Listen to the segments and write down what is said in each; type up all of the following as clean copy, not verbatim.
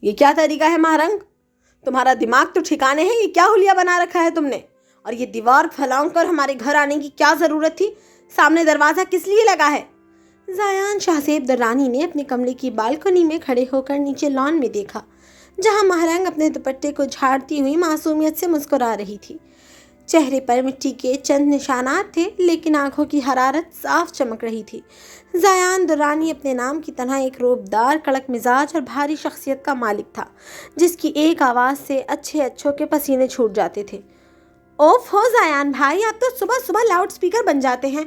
یہ کیا طریقہ ہے مہرنگ؟ تمہارا دماغ تو ٹھکانے ہے، یہ کیا حلیہ بنا رکھا ہے تم نے؟ اور یہ دیوار پھیلاؤں کر ہمارے گھر آنے کی کیا ضرورت تھی؟ سامنے دروازہ کس لیے لگا ہے؟ زایان شاہزیب درانی نے اپنے کمرے کی بالکنی میں کھڑے ہو کر نیچے لان میں دیکھا، جہاں مہرنگ اپنے دوپٹے کو جھاڑتی ہوئی معصومیت سے مسکرا رہی تھی۔ چہرے پر مٹی کے چند نشانات تھے، لیکن آنکھوں کی حرارت صاف چمک رہی تھی۔ زایان درانی اپنے نام کی طرح ایک روبدار، کڑک مزاج اور بھاری شخصیت کا مالک تھا، جس کی ایک آواز سے اچھوں کے پسینے چھوٹ جاتے تھے۔ اوف ہو زایان بھائی، آپ تو صبح صبح لاؤڈ سپیکر بن جاتے ہیں۔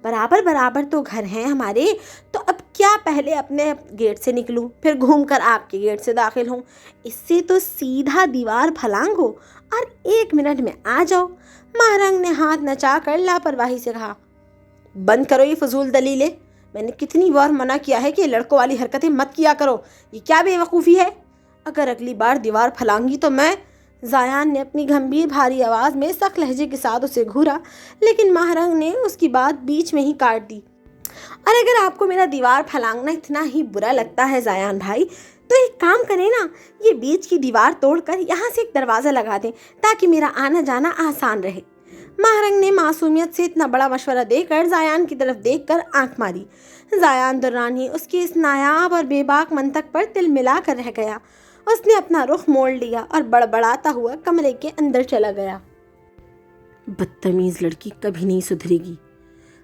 برابر تو گھر ہیں ہمارے، تو اب کیا پہلے اپنے گیٹ سے نکلوں پھر گھوم کر آپ کے گیٹ سے داخل ہوں؟ اس سے تو سیدھا دیوار پھلانگ ہو اور 1 منٹ میں آ جاؤ۔ مہرنگ نے ہاتھ نچا کر لاپرواہی سے کہا۔ بند کرو یہ فضول دلیلیں، میں نے کتنی بار منع کیا ہے کہ یہ لڑکوں والی حرکتیں مت کیا کرو، یہ کیا بے وقوفی ہے؟ اگر اگلی بار دیوار پھلانگی تو میں… زایان نے اپنی گھمبیر بھاری آواز میں سخت لہجے کے ساتھ اسے گھورا، لیکن مہرنگ نے اس کی بات بیچ میں ہی کاٹ دی۔ اور اگر آپ کو میرا دیوار پھلانگنا اتنا ہی برا لگتا ہے زایان بھائی، تو ایک کام کریں نا، یہ بیچ کی دیوار توڑ کر یہاں سے ایک دروازہ لگا دیں تاکہ میرا آنا جانا آسان رہے۔ مہرنگ نے معصومیت سے اتنا بڑا مشورہ دے کر زایان کی طرف دیکھ کر آنکھ ماری۔ زایان درانی اس کے اس نایاب اور بے باک منطق پر تل ملا کر رہ گیا۔ اس نے اپنا رخ موڑ لیا اور بڑبڑاتا ہوا کمرے کے اندر چلا گیا۔ بدتمیز لڑکی کبھی نہیں سدھرے گی۔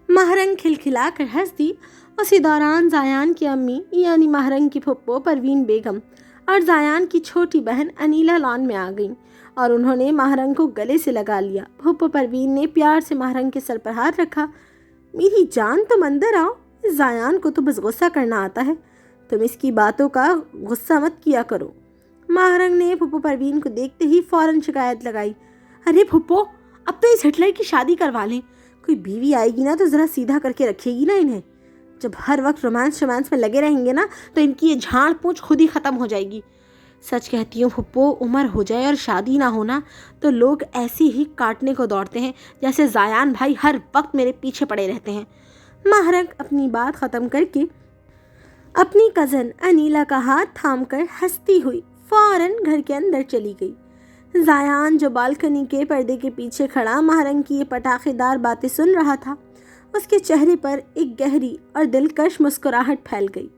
مہرنگ کھلکھلا کر ہنس دی۔ اسی دوران زایان کی امی یعنی مہرنگ کی پھپھو پروین بیگم اور زایان کی چھوٹی بہن انیلا لان میں آ گئیں اور انہوں نے مہرنگ کو گلے سے لگا لیا۔ پھپھو پروین نے پیار سے مہرنگ کے سر پر ہاتھ رکھا۔ میری جان، تم اندر آؤ، زایان کو تو بس غصہ کرنا آتا ہے، تم اس کی باتوں کا غصہ مت کیا کرو۔ مہرنگ نے پھپھو پروین کو دیکھتے ہی فوراً شکایت لگائی۔ ارے پھپھو، اب تو اس ہٹلر کی شادی کروا لیں، کوئی بیوی آئے گی نا تو ذرا سیدھا کر کے رکھے گی نا انہیں۔ جب ہر وقت رومانس میں لگے رہیں گے نا تو ان کی یہ جھاڑ پونچھ خود ہی ختم ہو جائے گی۔ سچ کہتی ہوں پھپھو، عمر ہو جائے اور شادی نہ ہونا تو لوگ ایسے ہی کاٹنے کو دوڑتے ہیں جیسے زایان بھائی ہر وقت میرے پیچھے پڑے رہتے ہیں۔ مہرنگ اپنی بات ختم کر کے اپنی کزن انیلا کا ہاتھ تھام کر ہنستی ہوئی فوراً گھر کے اندر چلی گئی۔ زایان جو بالکنی کے پردے کے پیچھے کھڑا مہرنگ کی یہ پٹاخے دار باتیں سن رہا تھا، اس کے چہرے پر ایک گہری اور دلکش مسکراہٹ پھیل گئی۔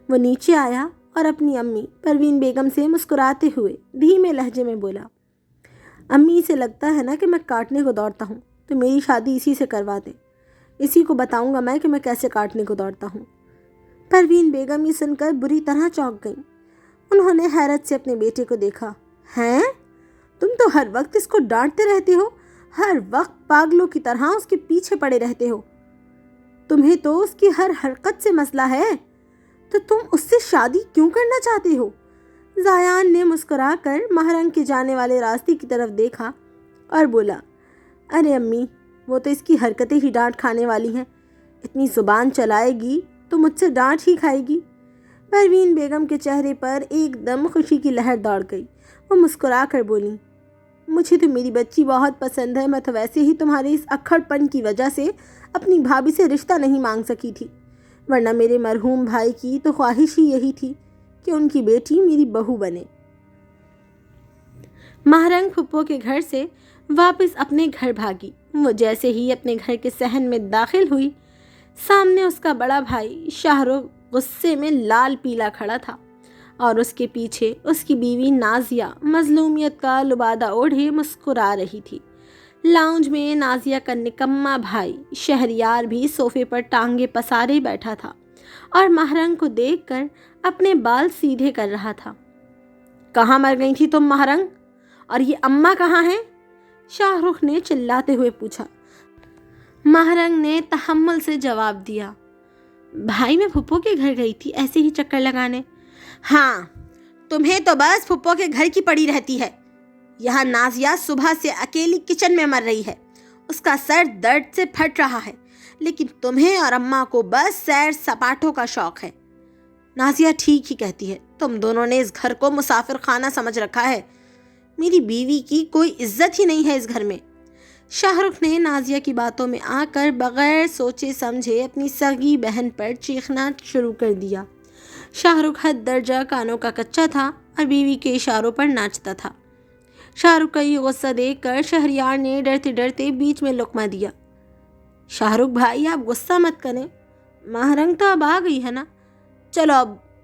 وہ نیچے آیا اور اپنی امی پروین بیگم سے مسکراتے ہوئے دھیمے لہجے میں بولا۔ امی، اسے لگتا ہے نا کہ میں کاٹنے کو دوڑتا ہوں، تو میری شادی اسی سے کروا دیں، اسی کو بتاؤں گا میں کہ میں کیسے کاٹنے کو دوڑتا ہوں۔ پروین بیگم یہ سن کر بری طرح چونک گئیں۔ انہوں نے حیرت سے اپنے بیٹے کو دیکھا۔ ہیں؟ تم تو ہر وقت اس کو ڈانٹتے رہتے ہو، ہر وقت پاگلوں کی طرح اس کے پیچھے پڑے رہتے ہو، تمہیں تو اس کی ہر حرکت سے مسئلہ ہے، تو تم اس سے شادی کیوں کرنا چاہتے ہو؟ زایان نے مسکرا کر مہرنگ کے جانے والے راستے کی طرف دیکھا اور بولا۔ ارے امی، وہ تو اس کی حرکتیں ہی ڈانٹ کھانے والی ہیں، اتنی زبان چلائے گی تو مجھ سے ڈانٹ ہی کھائے گی۔ پروین بیگم کے چہرے پر ایک دم خوشی کی لہر دوڑ گئی۔ وہ مسکرا کر بولی، مجھے تو میری بچی بہت پسند ہے، میں تو ویسے ہی تمہارے اس اکھڑ پن کی وجہ سے اپنی بھابھی سے رشتہ نہیں مانگ سکی تھی، ورنہ میرے مرحوم بھائی کی تو خواہش ہی یہی تھی کہ ان کی بیٹی میری بہو بنے۔ مہرنگ پھپھو کے گھر سے واپس اپنے گھر بھاگی۔ وہ جیسے ہی اپنے گھر کے صحن میں داخل ہوئی، سامنے اس کا بڑا بھائی شاہ رخ غصے میں لال پیلا کھڑا تھا اور اس کے پیچھے اس کی بیوی نازیہ مظلومیت کا لبادہ اوڑھے مسکرا رہی تھی۔ لاؤنج میں نازیہ کا نکما بھائی شہریار بھی صوفے پر ٹانگیں پسارے بیٹھا تھا اور مہرنگ کو دیکھ کر اپنے بال سیدھے کر رہا تھا۔ کہاں مر گئی تھی تم مہرنگ؟ اور یہ اماں کہاں ہیں؟ شاہ رخ نے چلاتے ہوئے پوچھا۔ مہرنگ نے تحمل سے جواب دیا، بھائی میں پھپھو کے گھر گئی تھی ایسے ہی چکر لگانے۔ ہاں، تمہیں تو بس پھپھو کے گھر کی پڑی رہتی ہے۔ یہاں نازیہ صبح سے اکیلی کچن میں مر رہی ہے، اس کا سر درد سے پھٹ رہا ہے، لیکن تمہیں اور اماں کو بس سیر سپاٹوں کا شوق ہے۔ نازیہ ٹھیک ہی کہتی ہے، تم دونوں نے اس گھر کو مسافر خانہ سمجھ رکھا ہے، میری بیوی کی کوئی عزت ہی نہیں ہے اس گھر میں۔ شاہ رخ نے نازیہ کی باتوں میں آ کر بغیر سوچے سمجھے اپنی سگی بہن پر چیخنا شروع کر دیا۔ شاہ رخ حد درجہ کانوں کا کچا تھا और बीवी के इशारों पर नाचता था। शाहरुख का ये गुस्सा देखकर शहरयार ने डरते डरते बीच में लुकमा दिया। शाहरुख भाई, आप गुस्सा मत करें, महरंग तो अब आ गई है ना, चलो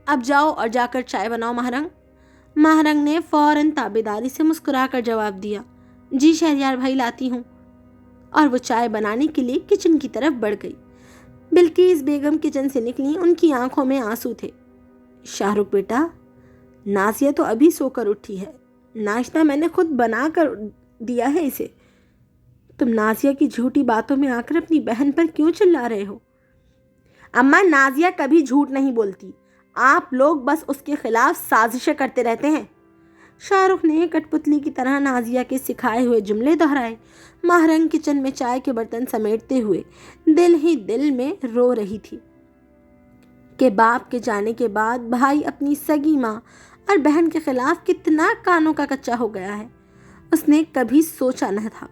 अब जाओ और जाकर चाय बनाओ महरंग। महरंग ने फौरन ताबेदारी से मुस्कुराकर जवाब दिया, जी शहरयार भाई लाती हूँ। और वो चाय बनाने के लिए किचन की तरफ बढ़ गई। बिल्किस बेगम किचन से निकली, उनकी आंखों में आंसू थे। शाहरुख बेटा, नाजिया तो अभी सोकर उठी है, नाश्ता मैंने खुद बना कर दिया है इसे। तुम नाजिया की झूठी बातों में आकर अपनी बहन पर क्यों चिल्ला रहे हो? अम्मा, नाजिया कभी झूठ नहीं बोलती, आप लोग बस उसके खिलाफ साजिशें करते रहते हैं। शाहरुख ने कठपुतली की तरह नाजिया के सिखाए हुए जुमले दोहराए। महरंग किचन में चाय के बर्तन समेटते हुए दिल ही दिल में रो रही थी कि बाप के जाने के बाद भाई अपनी सगी माँ और बहन के खिलाफ कितना कानों का कच्चा हो गया है, उसने कभी सोचा न था।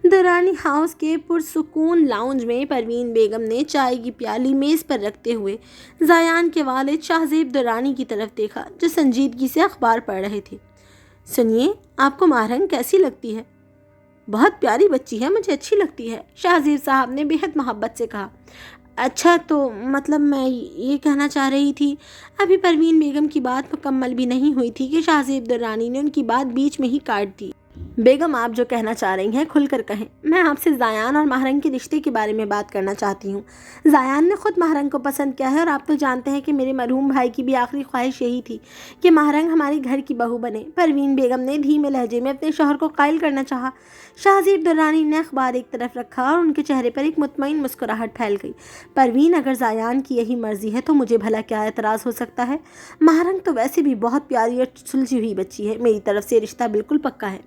दुरानी हाउस के पुरसुकून लाउंज में परवीन बेगम ने चाय की प्याली मेज पर रखते हुए जायान के वालिद शाहजेब दुरानी की तरफ देखा, जो संजीदगी से अखबार पढ़ रहे थे। सुनिए, आपको महरंग कैसी लगती है? बहुत प्यारी बच्ची है, मुझे अच्छी लगती है, शाहजेब साहब ने बेहद मोहब्बत से कहा। अच्छा, तो मतलब मैं ये कहना चाह रही थी। अभी परवीन बेगम की बात मुकम्मल भी नहीं हुई थी कि शाहजेब दुरानी ने उनकी बात बीच में ही काट दी। बेगम, आप जो कहना चाह रही हैं खुलकर कहें। मैं आपसे जायान और महरंग के रिश्ते के बारे में बात करना चाहती हूँ। जायान ने खुद महरंग को पसंद किया है और आप तो जानते हैं कि मेरे मरहूम भाई की भी आखिरी ख्वाहिश यही थी कि महरंग हमारे घर की बहू बने। परवीन बेगम ने धीमे लहजे में अपने शौहर को कायल करना चाहा। शाहजेब दुरानी ने अखबार एक तरफ रखा और उनके चेहरे पर एक मुतमईन मुस्कुराहट फैल गई। परवीन, अगर जायान की यही मर्जी है तो मुझे भला क्या एतराज़ हो सकता है? महरंग तो वैसे भी बहुत प्यारी और सुलझी हुई बच्ची है, मेरी तरफ से रिश्ता बिल्कुल पक्का है।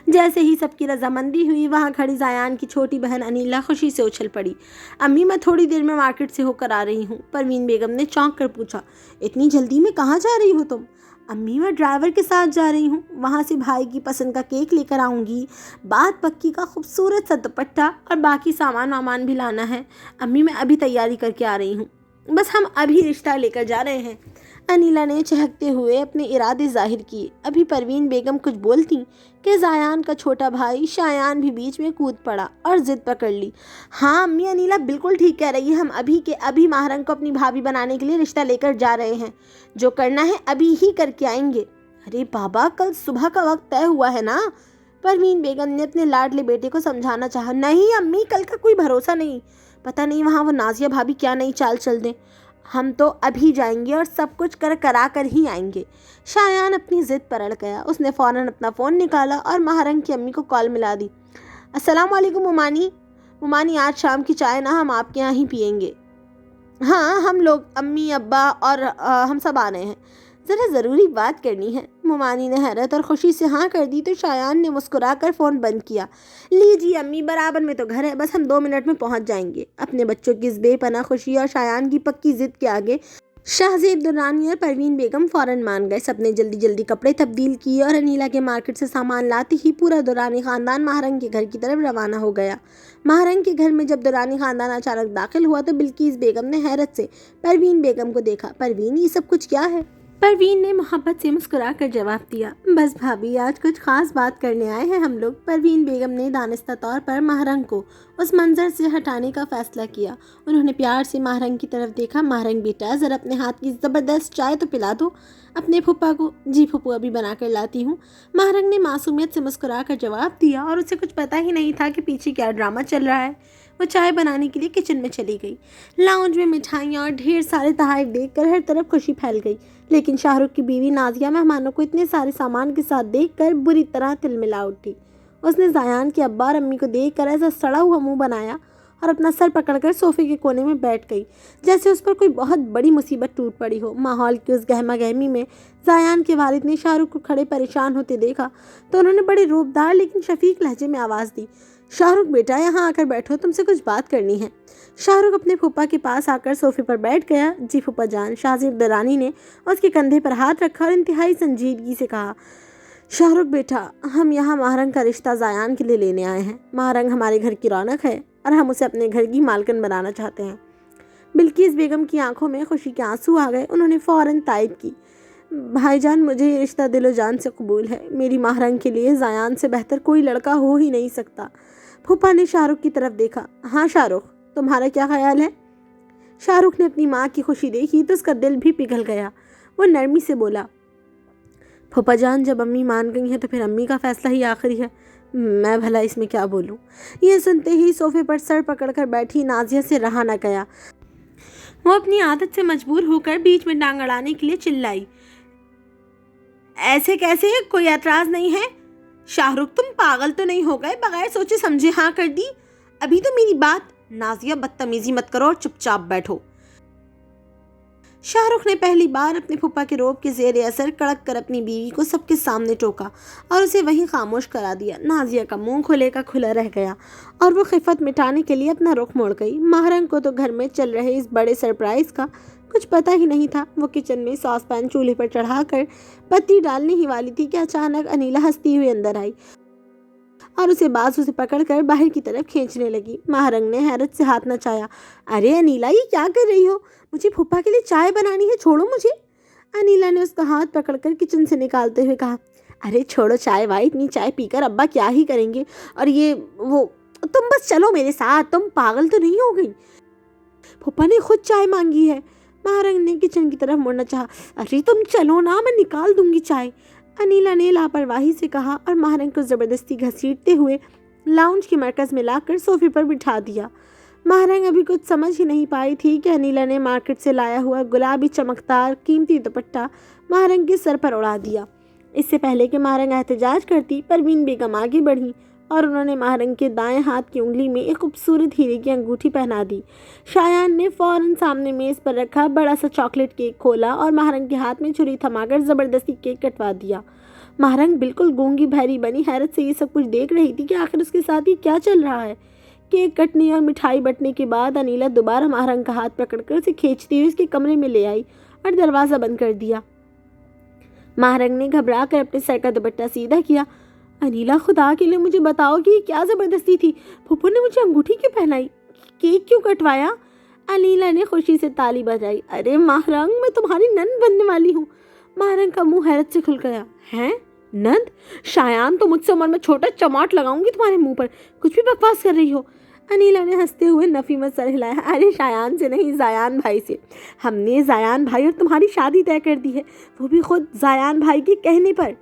जैसे ही सबकी रजामंदी हुई, वहाँ खड़ी जायान की छोटी बहन अनीला खुशी से उछल पड़ी। अम्मी, मैं थोड़ी देर में मार्केट से होकर आ रही हूँ। परवीन बेगम ने चौंक कर पूछा, इतनी जल्दी में कहाँ जा रही हो तुम? अम्मी, मैं ड्राइवर के साथ जा रही हूँ, वहाँ से भाई की पसंद का केक लेकर आऊँगी, बात पक्की का खूबसूरत सा दुपट्टा और बाकी सामान वामान भी लाना है। अम्मी, मैं अभी तैयारी करके आ रही हूँ, बस हम अभी रिश्ता लेकर जा रहे हैं। अनीला ने चहकते हुए अपने इरादे जाहिर किए। अभी परवीन बेगम कुछ बोलती कि जायान का छोटा भाई शायान भी बीच में कूद पड़ा और जिद पकड़ ली। हाँ अम्मी, अनीला बिल्कुल ठीक कह रही है, हम अभी के अभी महरंग को अपनी भाभी बनाने के लिए रिश्ता लेकर जा रहे हैं। जो करना है अभी ही करके आएंगे। अरे बाबा, कल सुबह का वक्त तय हुआ है ना? परवीन बेगम ने अपने लाडले बेटे को समझाना चाहा। नहीं अम्मी, कल का कोई भरोसा नहीं, पता नहीं वहाँ वो नाजिया भाभी क्या नई चाल चल दें। हम तो अभी जाएंगे और सब कुछ करा कर ही आएंगे। शायान अपनी ज़िद पर अड़ गया। उसने फ़ौरन अपना फ़ोन निकाला और महरंग की अम्मी को कॉल मिला दी। अस्सलाम वालेकुम मुमानी। मुमानी, आज शाम की चाय ना हम आपके यहाँ ही पियेंगे। हाँ, हम लोग, अम्मी, अब्बा और हम सब आ रहे हैं, ज़रा ज़रूरी बात करनी है। मुमानी ने हैरत और खुशी से हाँ कर दी तो शायान ने मुस्कुराकर फ़ोन बंद किया। लीजिए अम्मी, बराबर में तो घर है, बस हम 2 मिनट में पहुंच जाएंगे। अपने बच्चों की इस बेपनाह खुशी और शायान की पक्की ज़िद के आगे शाहजेब दुरानी और परवीन बेगम फ़ौरन मान गए। सबने जल्दी जल्दी कपड़े तब्दील किए और अनीला के मार्केट से सामान लाते ही पूरा दुरानी ख़ानदान महरंग के घर की तरफ रवाना हो गया। महरंग के घर में जब दुरानी ख़ानदान अचानक दाखिल हुआ तो बिल्किस बेगम ने हैरत से परवीन बेगम को देखा। परवीन, ये सब कुछ क्या है? परवीन ने मोहब्बत से मुस्कुरा कर जवाब दिया, बस भाभी, आज कुछ खास बात करने आए हैं हम लोग। परवीन बेगम ने दानिस्ता तौर पर महरंग को उस मंजर से हटाने का फैसला किया। उन्होंने प्यार से महरंग की तरफ देखा। महरंग बेटा, ज़रा अपने हाथ की ज़बरदस्त चाय तो पिला दो अपने फूफा को। जी फूफू, अभी बना कर लाती हूँ। महरंग ने मासूमियत से मुस्कुरा कर जवाब दिया और उसे कुछ पता ही नहीं था कि पीछे क्या ड्रामा चल रहा है। वो चाय बनाने के लिए किचन में चली गई। लाउंज में मिठाइयाँ और ढेर सारे तोहफे देखकर हर तरफ खुशी फैल गई, लेकिन शाहरुख की बीवी नाजिया मेहमानों को इतने सारे सामान के साथ देखकर बुरी तरह तिलमिला उठी। उसने जायान के अब्बा और अम्मी को देखकर ऐसा सड़ा हुआ मुंह बनाया और अपना सर पकड़कर सोफे के कोने में बैठ गई, जैसे उस पर कोई बहुत बड़ी मुसीबत टूट पड़ी हो। माहौल की उस गहमा गहमी में जायान के वालिद ने शाहरुख को खड़े परेशान होते देखा तो उन्होंने बड़े रूपदार लेकिन शफीक लहजे में आवाज़ दी, शाहरुख बेटा, यहाँ आकर बैठो, तुमसे कुछ बात करनी है। शाहरुख अपने फूफा के पास आकर सोफे पर बैठ गया। जी फूफा जान। शाहजेब दुरानी ने उसके कंधे पर हाथ रखा और इंतहाई संजीदगी से कहा, शाहरुख बेटा, हम यहाँ महरंग का रिश्ता जायान के लिए लेने आए हैं। महरंग हमारे घर की रौनक है और हम उसे अपने घर की मालकिन बनाना चाहते हैं। बिल्किस बेगम की आंखों में खुशी के आंसू आ गए। उन्होंने फ़ौरन तायद की, भाई जान, मुझे ये रिश्ता दिलो जान से कबूल है। मेरी महरंग के लिए ज़यान से बेहतर कोई लड़का हो ही नहीं सकता। फूफा ने शाहरुख की तरफ देखा। हाँ शाहरुख, तुम्हारा क्या ख्याल है? शाहरुख ने अपनी माँ की खुशी देखी तो उसका दिल भी पिघल गया। वो नरमी से बोला, फूफा जान, जब अम्मी मान गई हैं तो फिर अम्मी का फैसला ही आखिरी है। मैं भला इसमें क्या बोलूं? ये सुनते ही सोफे पर सर पकड़कर बैठी नाजिया से रहा न गया। वो अपनी आदत से मजबूर होकर बीच में टांग अड़ाने के लिए चिल्लाई, ऐसे कैसे? कोई एतराज नहीं है? शाहरुख, तुम पागल तो नहीं हो गए? बगैर सोचे समझे हाँ कर दी। अभी तो मेरी बात। नाजिया, बदतमीजी मत करो और चुपचाप बैठो। शाहरुख ने पहली बार अपने फूफा के रोब के जेर असर कड़क कर अपनी बीवी को सबके सामने टोका और उसे वहीं खामोश करा दिया। नाजिया का मुंह खुले का खुला रह गया और वो खिफत मिटाने के लिए अपना रुख मोड़ गई। महरंग को तो घर में चल रहे इस बड़े सरप्राइज का कुछ पता ही नहीं था। वो किचन में सॉस पैन चूल्हे पर चढ़ाकर पत्ती डालने ही वाली थी कि अचानक अनीला हंसती हुई अंदर आई और उसे बाजू से पकड़कर बाहर की तरफ खींचने लगी। महरंग ने हैरत से हाथ नचाया। अरे अनीला, ये क्या कर रही हो? मुझे फूफा के लिए चाय बनानी है, छोड़ो मुझे। अनीला ने उसका हाथ पकड़कर किचन से निकालते हुए कहा, अरे छोड़ो चाय वाई, इतनी चाय पीकर अब्बा क्या ही करेंगे? और ये वो, तुम बस चलो मेरे साथ। तुम पागल तो नहीं हो गई? फूफा ने खुद चाय मांगी है। महरंग ने किचन की तरफ मुड़ना चाहा। अरे तुम चलो ना, मैं निकाल दूंगी चाय, अनीला ने लापरवाही से कहा और महरंग को ज़बरदस्ती घसीटते हुए लाउंज के मरकज़ में लाकर सोफे पर बिठा दिया। महरंग अभी कुछ समझ ही नहीं पाई थी कि अनीला ने मार्केट से लाया हुआ गुलाबी चमकदार कीमती दुपट्टा महरंग के सर पर उड़ा दिया। इससे पहले कि महरंग एहतजाज करती, परवीन बेगम आगे बढ़ी और उन्होंने महरंग के दाएं हाथ की उंगली में एक खूबसूरत हीरे की अंगूठी पहना दी। शायान ने फौरन सामने मेज़ पर रखा बड़ा सा चॉकलेट केक खोला और महरंग के हाथ में छुरी थमाकर ज़बरदस्ती केक कटवा दिया। महरंग बिल्कुल गूंगी बहरी बनी हैरत से ये सब कुछ देख रही थी कि आखिर उसके साथ ये क्या चल रहा है। केक कटने और मिठाई बंटने के बाद अनीला दोबारा महरंग का हाथ पकड़कर उसे खींचती हुई उसके कमरे में ले आई और दरवाज़ा बंद कर दिया। महरंग ने घबरा कर अपने सर का दुपट्टा सीधा किया। अनीला, खुदा के लिए मुझे बताओ कि ये क्या ज़बरदस्ती थी? फूफू ने मुझे अंगूठी क्यों पहनाई? केक क्यों कटवाया? अनीला ने खुशी से ताली बजाई। अरे महरंग, मैं तुम्हारी नंद बनने वाली हूँ। महरंग का मुंह हैरत से खुल गया। हैं नंद? शायान तो मुझसे उम्र में छोटा, चमाट लगाऊंगी तुम्हारे मुंह पर। कुछ भी बकवास कर रही हो। अनीला ने हंसते हुए नफ़ी में सर हिलाया। अरे शायान से नहीं, ज़ायान भाई से। हमने ज़ायान भाई और तुम्हारी शादी तय कर दी है, वो भी खुद ज़ायान भाई के कहने पर।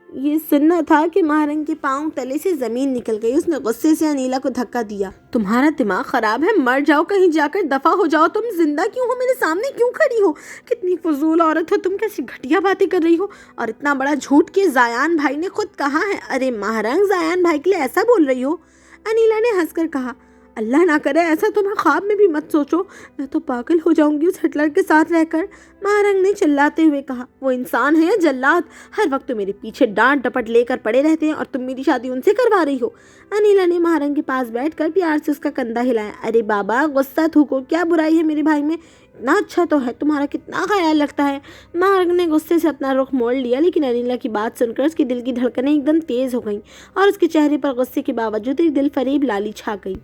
ये सुनना था कि महरंग के पाँव तले से ज़मीन निकल गई। उसने गुस्से से अनीला को धक्का दिया। तुम्हारा दिमाग ख़राब है, मर जाओ कहीं जाकर, दफ़ा हो जाओ। तुम जिंदा क्यों हो? मेरे सामने क्यों खड़ी हो? कितनी फजूल औरत हो तुम, कैसी घटिया बातें कर रही हो? और इतना बड़ा झूठ कि ज़ायान भाई ने खुद कहा है। अरे महरंग, ज़ायान भाई के लिए ऐसा बोल रही हो? अनीला ने हंसकर कहा। अल्लाह ना करे ऐसा तुम्हें ख्वाब में भी मत सोचो, मैं तो पागल हो जाऊंगी उस हिटलर के साथ रहकर। महरंग ने चिल्लाते हुए कहा। वो इंसान है या जल्लाद? हर वक्त तो मेरे पीछे डांट डपट लेकर पड़े रहते हैं और तुम मेरी शादी उनसे करवा रही हो। अनीला ने महरंग के पास बैठकर प्यार से उसका कंधा हिलाया। अरे बाबा, गुस्सा थूको, क्या बुराई है मेरे भाई में? इतना अच्छा तो है, तुम्हारा कितना ख्याल रखता है। महरंग ने गुस्से से अपना रुख मोड़ लिया, लेकिन अनीला की बात सुनकर उसके दिल की धड़कनें एकदम तेज़ हो गईं और उसके चेहरे पर गुस्से के बावजूद एक दिल फरेब लाली छा गई।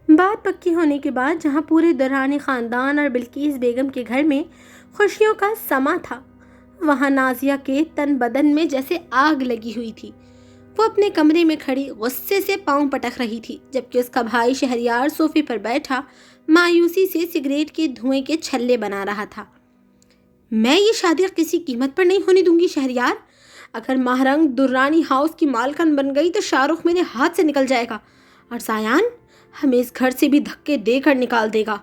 बात पक्की होने के बाद जहाँ पूरे दुरानी ख़ानदान और बिल्किस बेगम के घर में खुशियों का समा था, वहाँ नाजिया के तन बदन में जैसे आग लगी हुई थी। वो अपने कमरे में खड़ी गुस्से से पाँव पटक रही थी, जबकि उसका भाई शहरयार सोफे पर बैठा मायूसी से सिगरेट के धुएं के छल्ले बना रहा था। मैं ये शादी किसी कीमत पर नहीं होने दूंगी शहरयार। अगर महरंग दुर्रानी हाउस की मालकन बन गई तो शाहरुख मेरे हाथ से निकल जाएगा और ज़ायान हमें इस घर से भी धक्के देकर निकाल देगा,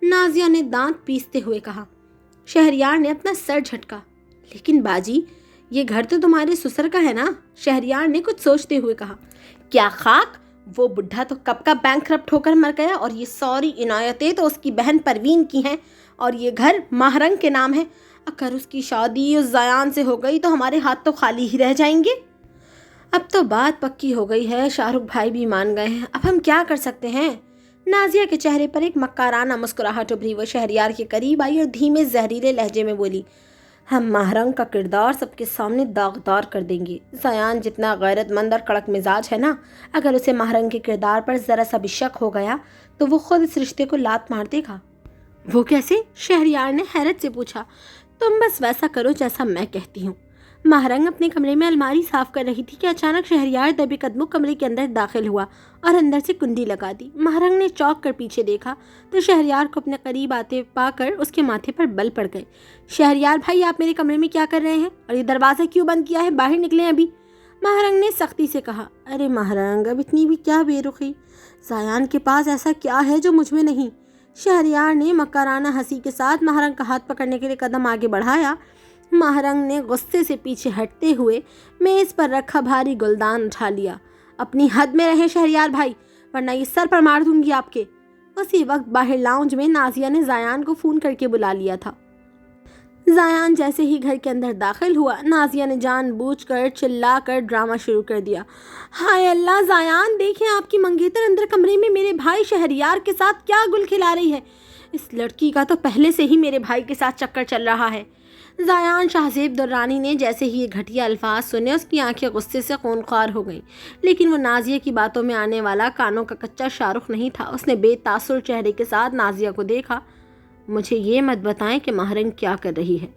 नाजिया ने दांत पीसते हुए कहा। शहरयार ने अपना सर झटका। लेकिन बाजी, ये घर तो तुम्हारे ससुर का है ना? शहरयार ने कुछ सोचते हुए कहा। क्या खाक, वो बुढ़ा तो कब का बैंकक्रप्ट होकर मर गया और ये सारी इनायतें तो उसकी बहन परवीन की हैं और ये घर महरंग के नाम है। अगर उसकी शादी उस ज़यान से हो गई तो हमारे हाथ तो खाली ही रह जाएंगे। अब तो बात पक्की हो गई है, शाहरुख भाई भी मान गए हैं, अब हम क्या कर सकते हैं? नाजिया के चेहरे पर एक मक्काराना मुस्कुराहट उभरी। वो शहरयार के करीब आई और धीमे जहरीले लहजे में बोली। हम महरंग का किरदार सबके सामने दागदार कर देंगे। ज़यान जितना गैरतमंद और कड़क मिजाज है ना, अगर उसे महरंग के किरदार पर ज़रा सा भी शक हो गया तो वो खुद इस रिश्ते को लात मार देगा। वो कैसे? शहरयार ने हैरत से पूछा। तुम बस वैसा करो जैसा मैं कहती हूँ। महरंग अपने कमरे में अलमारी साफ कर रही थी कि अचानक शहरयार दबे कदमों कमरे के अंदर दाखिल हुआ और अंदर से कुंडी लगा दी। महरंग ने चौंक कर पीछे देखा तो शहरयार को अपने करीब आते पाकर उसके माथे पर बल पड़ गए। शहरयार भाई, आप मेरे कमरे में क्या कर रहे हैं और ये दरवाज़ा क्यों बंद किया है? बाहर निकलें अभी। महरंग ने सख्ती से कहा। अरे महरंग, अब इतनी भी क्या बेरुखी? जायान के पास ऐसा क्या है जो मुझ में नहीं? शहरयार ने मक्काराना हंसी के साथ महरंग का हाथ पकड़ने के लिए कदम आगे बढ़ाया। महरंग ने गुस्से से पीछे हटते हुए मेज़ पर रखा भारी गुलदान उठा लिया। अपनी हद में रहे शहरयार भाई, वरना ये सर पर मार दूंगी आपके। उसी वक्त बाहर लाउंज में नाजिया ने जायान को फ़ोन करके बुला लिया था। जायान जैसे ही घर के अंदर दाखिल हुआ, नाजिया ने जानबूझकर चिल्लाकर ड्रामा शुरू कर दिया। हाय अल्लाह जायान, देखें आपकी मंगेतर अंदर कमरे में मेरे भाई शहरयार के साथ क्या गुल खिला रही है। इस लड़की का तो पहले से ही मेरे भाई के साथ चक्कर चल रहा है। जायान शाहजेब दुर्रानी ने जैसे ही ये घटिया अल्फाज सुने, उसकी आंखें गुस्से से खूनख्वार हो गईं। लेकिन वो नाजिया की बातों में आने वाला कानों का कच्चा शाहरुख नहीं था। उसने बेतासुर चेहरे के साथ नाजिया को देखा। मुझे ये मत बताएं कि महरंग क्या कर रही है।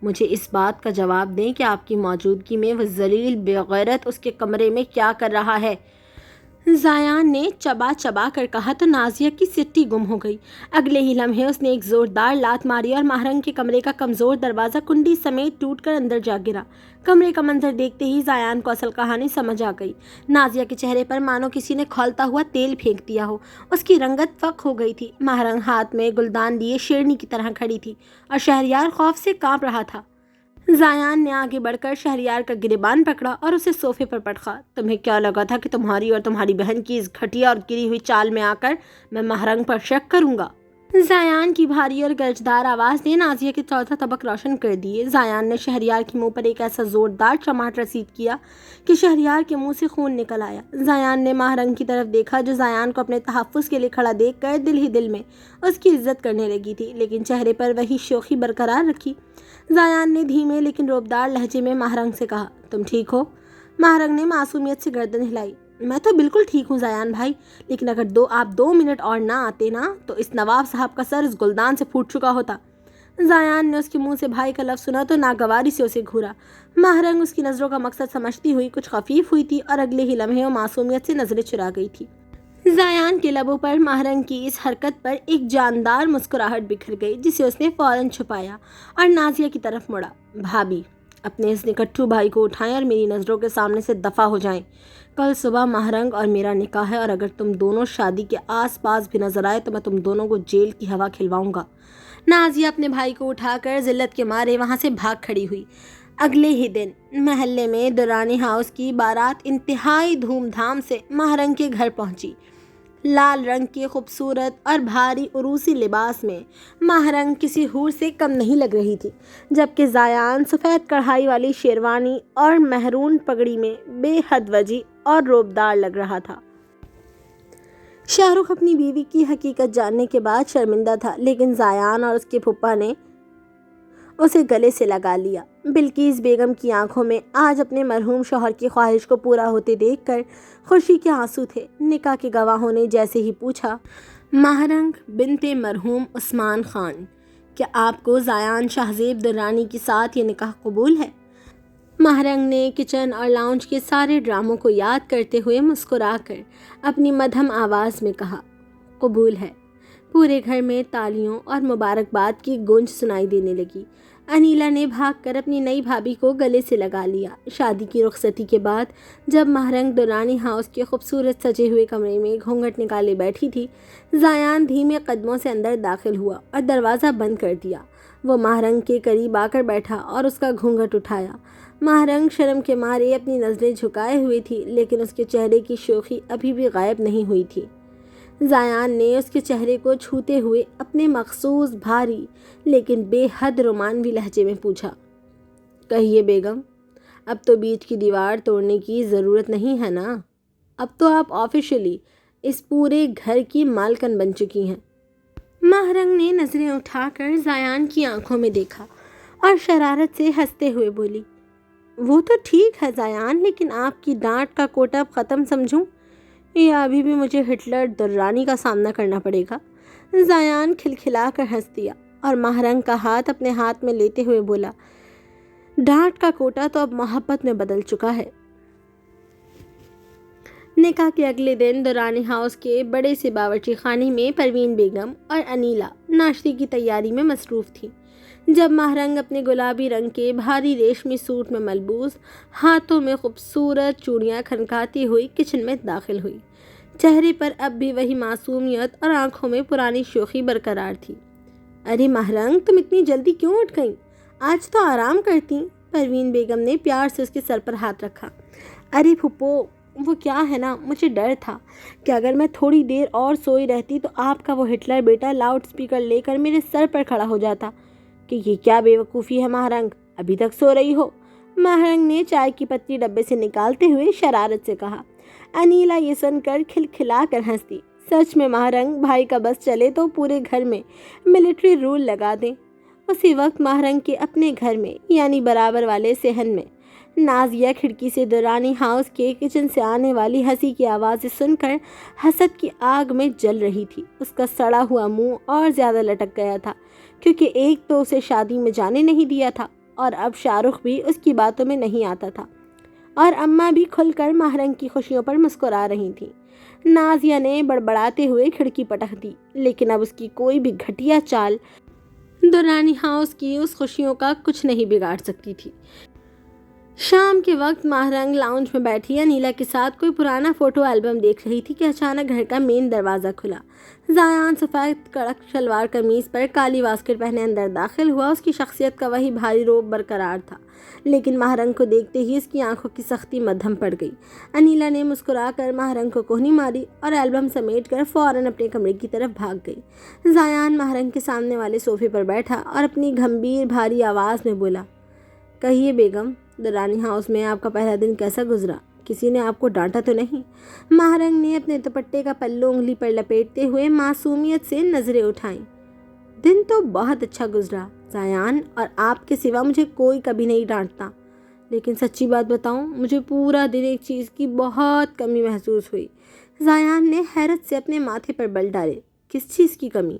मुझे इस बात का जवाब दें कि आपकी मौजूदगी में वह जलील बेगैरत उसके कमरे में क्या कर रहा है। जायान ने चबा चबा कर कहा तो नाजिया की सिट्टी गुम हो गई। अगले ही लम्हे उसने एक ज़ोरदार लात मारी और महरंग के कमरे का कमज़ोर दरवाज़ा कुंडी समेत टूटकर अंदर जा गिरा। कमरे का मंजर देखते ही जायान को असल कहानी समझ आ गई। नाजिया के चेहरे पर मानो किसी ने खौलता हुआ तेल फेंक दिया हो। उसकी रंगत फक हो गई थी। महरंग हाथ में गुलदान लिए शेरनी की तरह खड़ी थी और शहरयार खौफ से काँप रहा था। जायान ने आगे बढ़कर शहरयार का गिरेबान पकड़ा और उसे सोफे पर पटका। तुम्हें क्या लगा था कि तुम्हारी और तुम्हारी बहन की इस घटिया और गिरी हुई चाल में आकर मैं महरंग पर शक करूंगा? जायान की भारी और गर्जदार आवाज़ ने नाजिया के चौथा तबक रोशन कर दिए। जायान ने शहरयार के मुंह पर एक ऐसा जोरदार चमाट रसीद किया कि शहरयार के मुंह से खून निकल आया। जायान ने महरंग की तरफ देखा जो जायान को अपने तहफ़्फ़ुज़ के लिए खड़ा देखकर दिल ही दिल में उसकी इज्जत करने लगी थी, लेकिन चेहरे पर वही शोखी बरकरार रखी। जायान ने धीमे लेकिन रोबदार लहजे में महरंग से कहा, तुम ठीक हो? महरंग ने मासूमियत से गर्दन हिलाई। मैं तो बिल्कुल ठीक हूँ जायान भाई, लेकिन अगर आप 2 मिनट और ना आते ना तो इस नवाब साहब का सर इस गुलदान से फूट चुका होता। जायान ने उसके मुंह से भाई का लफ्ज़ सुना तो नागवारी से उसे घूरा। महरंग उसकी नज़रों का मकसद समझती हुई कुछ खफीफ हुई थी और अगले ही लम्हे वो मासूमियत से नज़रें चुरा गई थी। जायान के लबों पर महरंग की इस हरकत पर एक जानदार मुस्कुराहट बिखर गई, जिसे उसने फ़ौरन छुपाया और नाजिया की तरफ मुड़ा। भाभी, अपने इस निकट्ठू भाई को उठाएं और मेरी नज़रों के सामने से दफ़ा हो जाएं। कल सुबह महरंग और मेरा निकाह है और अगर तुम दोनों शादी के आसपास भी नजर आए तो मैं तुम दोनों को जेल की हवा खिलवाऊंगा। नाजिया अपने भाई को उठाकर जिल्लत के मारे वहाँ से भाग खड़ी हुई। अगले ही दिन महल्ले में दुरानी हाउस की बारात इंतहाई धूमधाम से महरंग के घर पहुंची। लाल रंग के खूबसूरत और भारी उरूसी लिबास में महरंग किसी हूर से कम नहीं लग रही थी, जबकि जायान सफ़ेद कढ़ाई वाली शेरवानी और महरून पगड़ी में बेहद वजी और रोबदार लग रहा था। शाहरुख अपनी बीवी की हकीकत जानने के बाद शर्मिंदा था, लेकिन जायान और उसके फूफा ने उसे गले से लगा लिया। बिल्किस बेगम की आंखों में आज अपने मरहूम शौहर की ख्वाहिश को पूरा होते देखकर खुशी के आंसू थे। निकाह के गवाहों ने जैसे ही पूछा, महरंग बिनते मरहूम उस्मान खान, क्या आपको जायान शाहजेब दुर्रानी के साथ ये निकाह कबूल है? महरंग ने किचन और लाउंज के सारे ड्रामों को याद करते हुए मुस्कुराकर अपनी मध्यम आवाज़ में कहा, कबूल है। पूरे घर में तालियों और मुबारकबाद की गूंज सुनाई देने लगी। अनीला ने भागकर अपनी नई भाभी को गले से लगा लिया। शादी की रुखसती के बाद जब महरंग दुरानी हाउस के खूबसूरत सजे हुए कमरे में घूंघट निकाले बैठी थी, जायान धीमे कदमों से अंदर दाखिल हुआ और दरवाज़ा बंद कर दिया। वो महरंग के करीब आकर बैठा और उसका घूंघट उठाया। महरंग शर्म के मारे अपनी नज़रें झुकाए हुई थी, लेकिन उसके चेहरे की शोखी अभी भी गायब नहीं हुई थी। जायान ने उसके चेहरे को छूते हुए अपने मखसूस भारी लेकिन बेहद रोमानवी लहजे में पूछा, कहिए बेगम, अब तो बीच की दीवार तोड़ने की ज़रूरत नहीं है ना? अब तो आप ऑफिशियली इस पूरे घर की मालकन बन चुकी हैं। महरंग ने नज़रें उठाकर जायान की आंखों में देखा और शरारत से हंसते हुए बोली, वो तो ठीक है जायान, लेकिन आपकी डांट का कोटा अब ख़त्म समझूं या अभी भी मुझे हिटलर दुर्रानी का सामना करना पड़ेगा? जायान खिलखिला कर हंस दिया। اور ماہرنگ کا ہاتھ اپنے ہاتھ میں لیتے ہوئے بولا، ڈانٹ کا کوٹا تو اب محبت میں بدل چکا ہے۔ نکاح کے اگلے دن درانی ہاؤس کے بڑے سے باورچی خانے میں پروین بیگم اور انیلا ناشتے کی تیاری میں مصروف تھی جب ماہرنگ اپنے گلابی رنگ کے بھاری ریشمی سوٹ میں ملبوس، ہاتھوں میں خوبصورت چوڑیاں کھنکاتی ہوئی کچن میں داخل ہوئی۔ چہرے پر اب بھی وہی معصومیت اور آنکھوں میں پرانی شوخی برقرار تھی۔ ارے ماہرنگ، تم اتنی جلدی کیوں اٹھ گئیں؟ آج تو آرام کرتی۔ پروین بیگم نے پیار سے اس کے سر پر ہاتھ رکھا۔ ارے پھپھو، وہ کیا ہے نا، مجھے ڈر تھا کہ اگر میں تھوڑی دیر اور سوئی رہتی تو آپ کا وہ ہٹلر بیٹا لاؤڈ سپیکر لے کر میرے سر پر کھڑا ہو جاتا کہ یہ کیا بے وقوفی ہے ماہرنگ، ابھی تک سو رہی ہو؟ ماہرنگ نے چائے کی پتی ڈبے سے نکالتے ہوئے شرارت سے کہا۔ انیلا یہ سن کر کھلکھلا کر ہنس دی۔ سچ میں ماہرنگ، بھائی کا بس چلے تو پورے گھر میں ملٹری رول لگا دیں۔ اسی وقت ماہرنگ کے اپنے گھر میں یعنی برابر والے صحن میں نازیہ کھڑکی سے درانی ہاؤس کے کچن سے آنے والی ہنسی کی آوازیں سن کر حسد کی آگ میں جل رہی تھی۔ اس کا سڑا ہوا منہ اور زیادہ لٹک گیا تھا کیونکہ ایک تو اسے شادی میں جانے نہیں دیا تھا اور اب شاہ رخ بھی اس کی باتوں میں نہیں آتا تھا، اور اماں بھی کھل کر ماہرنگ کی خوشیوں پر مسکرا رہی تھیں۔ نازیہ نے بڑبڑاتے ہوئے کھڑکی پٹک دی، لیکن اب اس کی کوئی بھی گھٹیا چال درانی ہاؤس کی اس خوشیوں کا کچھ نہیں بگاڑ سکتی تھی۔ شام کے وقت ماہرنگ لاؤنج میں بیٹھی انیلا کے ساتھ کوئی پرانا فوٹو البم دیکھ رہی تھی کہ اچانک گھر کا مین دروازہ کھلا۔ زایان سفید کڑک شلوار قمیض پر کالی واسکٹ پہنے اندر داخل ہوا۔ اس کی شخصیت کا وہی بھاری روب برقرار تھا، لیکن ماہرنگ کو دیکھتے ہی اس کی آنکھوں کی سختی مدھم پڑ گئی۔ انیلا نے مسکرا کر ماہرنگ کو کوہنی ماری اور البم سمیٹ کر فوراً اپنے کمرے کی طرف بھاگ گئی۔ زایان ماہرنگ کے سامنے والے صوفے پر بیٹھا اور اپنی گھمبیر بھاری آواز میں بولا، کہیے بیگم، درانی ہاؤس میں آپ کا پہلا دن کیسا گزرا؟ کسی نے آپ کو ڈانٹا تو نہیں؟ ماہرنگ نے اپنے دوپٹے کا پلو انگلی پر لپیٹتے ہوئے معصومیت سے نظریں اٹھائیں۔ دن تو بہت اچھا گزرا زایان، اور آپ کے سوا مجھے کوئی کبھی نہیں ڈانٹتا، لیکن سچی بات بتاؤں، مجھے پورا دن ایک چیز کی بہت کمی محسوس ہوئی۔ زایان نے حیرت سے اپنے ماتھے پر بل ڈالے۔ کس چیز کی کمی؟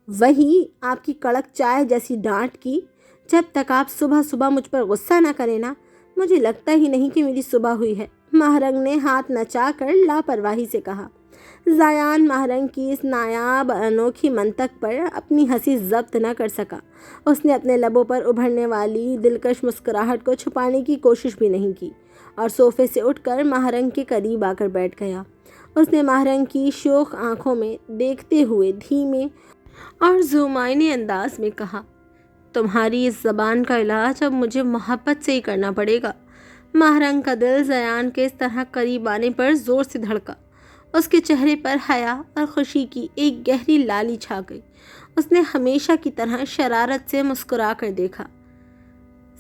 وہی آپ کی کڑک چائے جیسی ڈانٹ کی۔ جب تک آپ صبح صبح مجھ پر غصہ نہ کریں نا، مجھے لگتا ہی نہیں کہ میری صبح ہوئی ہے۔ ماہرنگ نے ہاتھ نچا کر لاپرواہی سے کہا۔ زایان ماہرنگ کی اس نایاب انوکھی منطق پر اپنی ہنسی ضبط نہ کر سکا۔ اس نے اپنے لبوں پر ابھرنے والی دلکش مسکراہٹ کو چھپانے کی کوشش بھی نہیں کی اور صوفے سے اٹھ کر ماہرنگ کے قریب آ کر بیٹھ گیا۔ اس نے ماہرنگ کی شوخ آنکھوں میں دیکھتے ہوئے دھیمے اور ذومعنی انداز میں کہا، تمہاری اس زبان کا علاج اب مجھے محبت سے ہی کرنا پڑے گا۔ ماہرنگ کا دل زیان کے اس طرح قریب آنے پر زور سے دھڑکا۔ اس کے چہرے پر حیا اور خوشی کی ایک گہری لالی چھا گئی۔ اس نے ہمیشہ کی طرح شرارت سے مسکرا کر دیکھا۔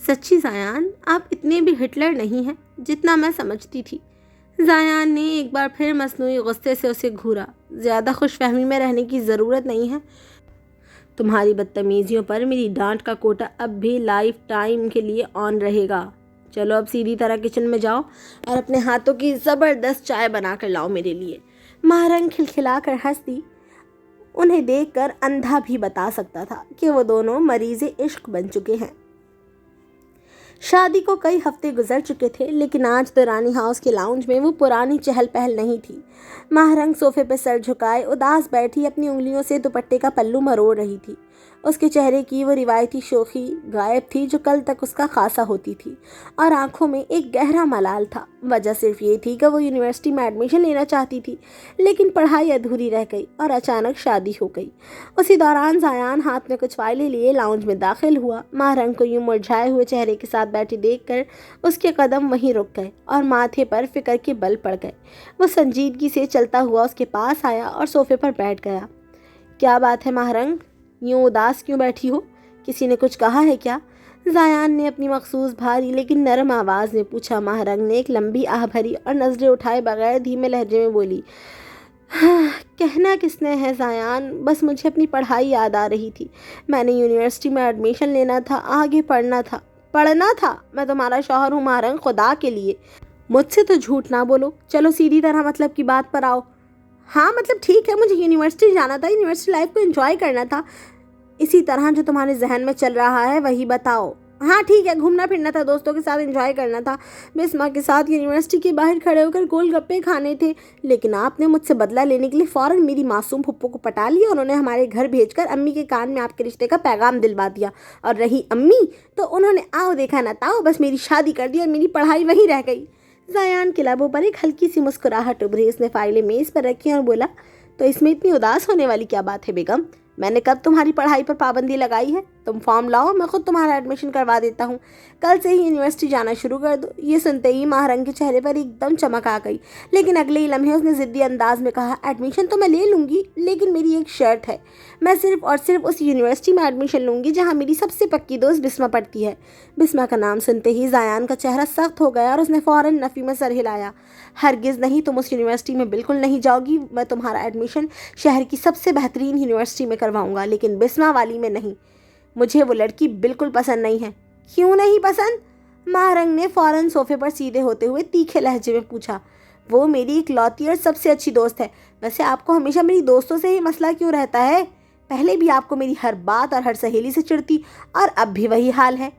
سچی زایان، آپ اتنے بھی ہٹلر نہیں ہیں جتنا میں سمجھتی تھی۔ زایان نے ایک بار پھر مصنوعی غصے سے اسے گھورا۔ زیادہ خوش فہمی میں رہنے کی ضرورت نہیں ہے۔ تمہاری بدتمیزیوں پر میری ڈانٹ کا کوٹا اب بھی لائف ٹائم کے لیے آن رہے گا۔ چلو اب سیدھی طرح کچن میں جاؤ اور اپنے ہاتھوں کی زبردست چائے بنا کر لاؤ میرے لیے۔ ماہرنگ کھلکھلا کر ہنس دی۔ انہیں دیکھ کر اندھا بھی بتا سکتا تھا کہ وہ دونوں مریض عشق بن چکے ہیں۔ شادی کو کئی ہفتے گزر چکے تھے، لیکن آج درانی ہاؤس کے لاؤنج میں وہ پرانی چہل پہل نہیں تھی۔ ماہرنگ صوفے پہ سر جھکائے اداس بیٹھی اپنی انگلیوں سے دوپٹے کا پلو مروڑ رہی تھی۔ اس کے چہرے کی وہ روایتی شوخی غائب تھی جو کل تک اس کا خاصا ہوتی تھی، اور آنکھوں میں ایک گہرا ملال تھا۔ وجہ صرف یہ تھی کہ وہ یونیورسٹی میں ایڈمیشن لینا چاہتی تھی، لیکن پڑھائی ادھوری رہ گئی اور اچانک شادی ہو گئی۔ اسی دوران زایان ہاتھ میں کچھ فائلیں لیے لاؤنج میں داخل ہوا۔ ماہرنگ کو یوں مرجھائے ہوئے چہرے کے ساتھ بیٹھی دیکھ کر اس کے قدم وہیں رک گئے اور ماتھے پر فکر کے بل پڑ گئے۔ وہ سنجیدگی سے چلتا ہوا اس کے پاس آیا اور صوفے پر بیٹھ گیا۔ کیا بات ہے ماہرنگ، یوں اداس کیوں بیٹھی ہو؟ کسی نے کچھ کہا ہے کیا؟ زایان نے اپنی مخصوص بھاری لیکن نرم آواز میں پوچھا۔ ماہرنگ نے ایک لمبی آہ بھری اور نظریں اٹھائے بغیر دھیمے لہجے میں بولی، کہنا کس نے ہے زایان، بس مجھے اپنی پڑھائی یاد آ رہی تھی۔ میں نے یونیورسٹی میں ایڈمیشن لینا تھا، آگے پڑھنا تھا۔ میں تمہارا شوہر ہوں ماہرنگ، خدا کے لیے مجھ سے تو جھوٹ نہ بولو۔ چلو سیدھی طرح مطلب کی بات پر آؤ۔ ہاں مطلب ٹھیک ہے، مجھے یونیورسٹی جانا تھا، یونیورسٹی لائف کو انجوائے کرنا تھا، इसी तरह जो तुम्हारे जहन में चल रहा है वही बताओ। हाँ ठीक है, घूमना फिरना था, दोस्तों के साथ एंजॉय करना था, बिस्मा के साथ यूनिवर्सिटी के बाहर खड़े होकर गोलगप्पे खाने थे, लेकिन आपने मुझसे बदला लेने के लिए फ़ौरन मेरी मासूम फुप्पो को पटा लिया। उन्होंने हमारे घर भेजकर अम्मी के कान में आपके रिश्ते का पैगाम दिलवा दिया। और रही अम्मी तो उन्होंने आओ देखा ना ताओ बस मेरी शादी कर दी और मेरी पढ़ाई वहीं रह गई। ज़ायान के लबों पर एक हल्की सी मुस्कुराहट उभरी। उसने फाइलें मेज़ पर रखी और बोला, तो इसमें इतनी उदास होने वाली क्या बात है बेगम? मैंने कब तुम्हारी पढ़ाई पर पाबंदी लगाई है? तुम फॉर्म लाओ, मैं खुद तुम्हारा एडमिशन करवा देता हूँ। कल से ही यूनिवर्सिटी जाना शुरू कर दो। ये सुनते ही महारंग के चेहरे पर एकदम चमक आ गई, लेकिन अगले ही लम्हे उसने ज़िद्दी अंदाज में कहा, एडमिशन तो मैं ले लूँगी, लेकिन मेरी एक शर्त है। मैं सिर्फ और सिर्फ उस यूनिवर्सिटी में एडमिशन लूँगी जहाँ मेरी सबसे पक्की दोस्त बिस्मा पढ़ती है। बिस्मा का नाम सुनते ही ज़ायान का चेहरा सख्त हो गया और उसने फ़ौरन नफ़ी में सर हिलाया। हरगिज़ नहीं, तुम उस यूनिवर्सिटी में बिल्कुल नहीं जाओगी। मैं तुम्हारा एडमिशन शहर की सबसे बेहतरीन यूनिवर्सिटी में करवाऊँगा, लेकिन बिस्मा वाली में नहीं। मुझे वो लड़की बिल्कुल पसंद नहीं है। क्यों नहीं पसंद? महारंग ने फ़ौरन सोफे पर सीधे होते हुए तीखे लहजे में पूछा। वो मेरी इकलौती और सबसे अच्छी दोस्त है। वैसे आपको हमेशा मेरी दोस्तों से ही मसला क्यों रहता है? पहले भी आपको मेरी हर बात और हर सहेली से चिढ़ती, और अब भी वही हाल है।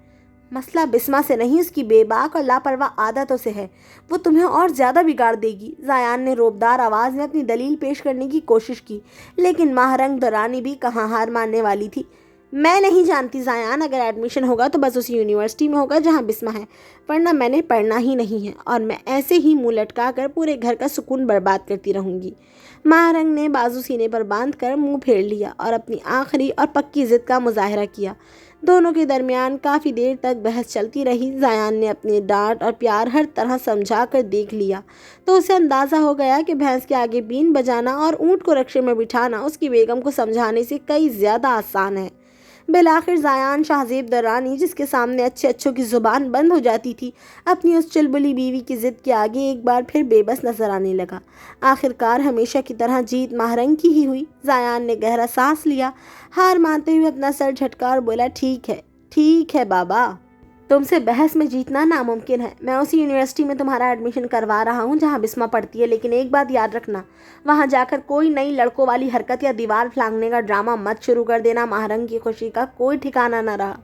मसला बिस्मा से नहीं, उसकी बेबाक और लापरवाह आदतों से है। वो तुम्हें और ज़्यादा बिगाड़ देगी। ज़ायान ने रोबदार आवाज़ में अपनी दलील पेश करने की कोशिश की, लेकिन महारंग दरानी भी कहाँ हार मानने वाली थी। मैं नहीं जानती ज़ायान, अगर एडमिशन होगा तो बस उसी यूनिवर्सिटी में होगा जहाँ बिस्मा है, वरना मैंने पढ़ना ही नहीं है और मैं ऐसे ही मुँह लटका कर पूरे घर का सुकून बर्बाद करती रहूँगी। महारंग ने बाजू सीने पर बांध कर मुँह फेर लिया और अपनी आखिरी और पक्की ज़िद का मुजाहरा किया। दोनों के दरमियान काफ़ी देर तक बहस चलती रही। ज़ायान ने अपनी डांट और प्यार हर तरह समझा कर देख लिया तो उसे अंदाज़ा हो गया कि भैंस के आगे बीन बजाना और ऊँट को रक्शे में बिठाना उसकी बेगम को समझाने से कई ज़्यादा आसान है। बिलाखिर ज़ायान शाहज़ेब दरानी, जिसके सामने अच्छे अच्छों की ज़ुबान बंद हो जाती थी, अपनी उस चुलबुली बीवी की ज़िद के आगे एक बार फिर बेबस नजर आने लगा। आखिरकार हमेशा की तरह जीत महारंग की ही हुई। ज़ायान ने गहरा सांस लिया, हार मानते हुए अपना सर झटका और बोला, ठीक है बाबा, तुमसे बहस में जीतना नामुमकिन है। मैं उसी यूनिवर्सिटी में तुम्हारा एडमिशन करवा रहा हूँ जहाँ बिस्मा पढ़ती है, लेकिन एक बात याद रखना, वहाँ जाकर कोई नई लड़कों वाली हरकत या दीवार फांगने का ड्रामा मत शुरू कर देना। महारंग की खुशी का कोई ठिकाना न रहा।